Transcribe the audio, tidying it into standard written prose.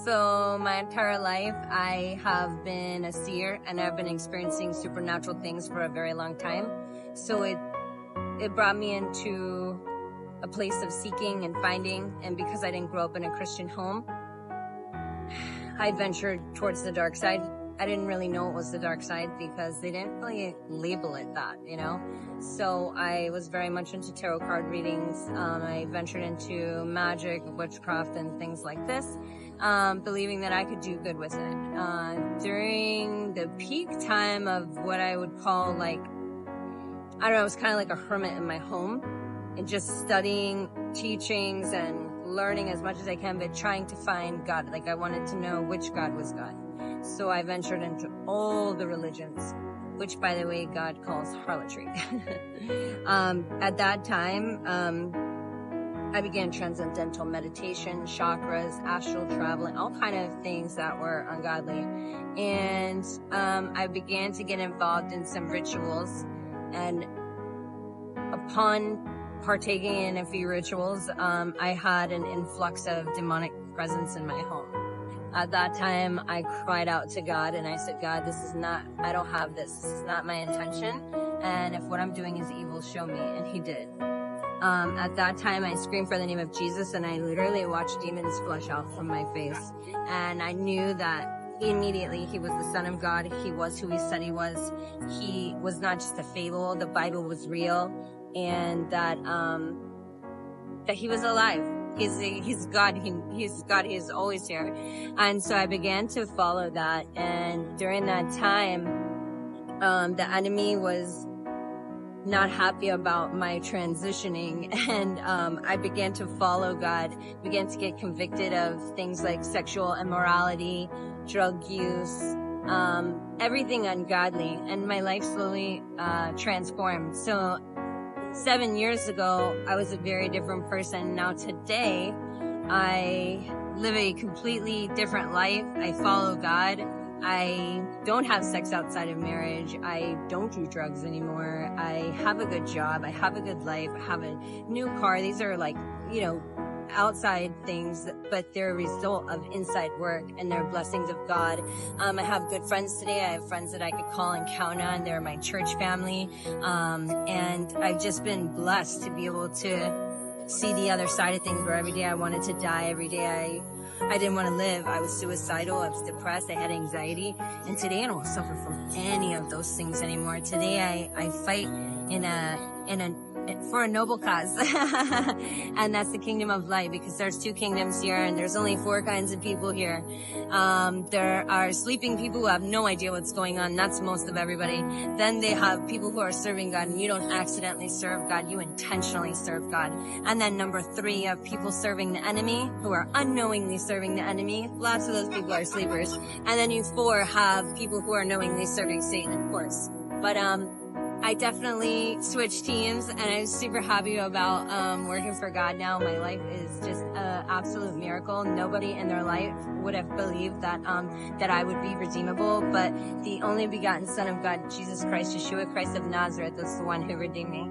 So my entire life, I have been a seer and I've been experiencing supernatural things for a very long time. So it brought me into a place of seeking and finding. And because I didn't grow up in a Christian home, I ventured towards the dark side. I didn't really know it was the dark side because they didn't really label it that, you know? So I was very much into tarot card readings. I ventured into magic, witchcraft, and things like this, believing that I could do good with it. During the peak time of what I would call I was kind of like a hermit in my home and just studying teachings and learning as much as I can, but trying to find God. Like I wanted to know which God was God. So I ventured into all the religions, which, by the way, God calls harlotry. At that time, I began transcendental meditation, chakras, astral travel, and all kind of things that were ungodly. And I began to get involved in some rituals. And upon partaking in a few rituals, I had an influx of demonic presence in my home. At that time, I cried out to God and I said, God, I don't have this. This is not my intention. And if what I'm doing is evil, show me. And he did. At that time, I screamed for the name of Jesus and I literally watched demons flush out from my face. And I knew that immediately he was the Son of God. He was who he said he was. He was not just a fable. The Bible was real. And that he was alive. He's God. He's God. He's always here. And so I began to follow that. And during that time, the enemy was not happy about my transitioning. And I began to follow God, began to get convicted of things like sexual immorality, drug use, everything ungodly. And my life slowly transformed. So 7 years ago, I was a very different person. Now today, I live a completely different life. I follow God. I don't have sex outside of marriage. I don't do drugs anymore. I have a good job. I have a good life. I have a new car. These are outside things, but they're a result of inside work and they're blessings of God. I have good friends today. I have friends that I could call and count on. They're my church family. And I've just been blessed to be able to see the other side of things where every day I wanted to die. Every day I didn't want to live. I was suicidal. I was depressed. I had anxiety. And today I don't suffer from any of those things anymore. Today I fight for a noble cause. And that's the kingdom of light, because there's two kingdoms here and there's only 4 kinds of people here. There are sleeping people who have no idea what's going on. That's most of everybody. Then they have people who are serving God, and you don't accidentally serve God. You intentionally serve God. And then number 3 of people serving the enemy, who are unknowingly serving the enemy. Lots of those people are sleepers. And then you 4 have people who are knowingly serving Satan, of course. But I definitely switched teams, and I'm super happy about working for God now. My life is just an absolute miracle. Nobody in their life would have believed that I would be redeemable, but the only begotten Son of God, Jesus Christ, Yeshua Christ of Nazareth, is the one who redeemed me.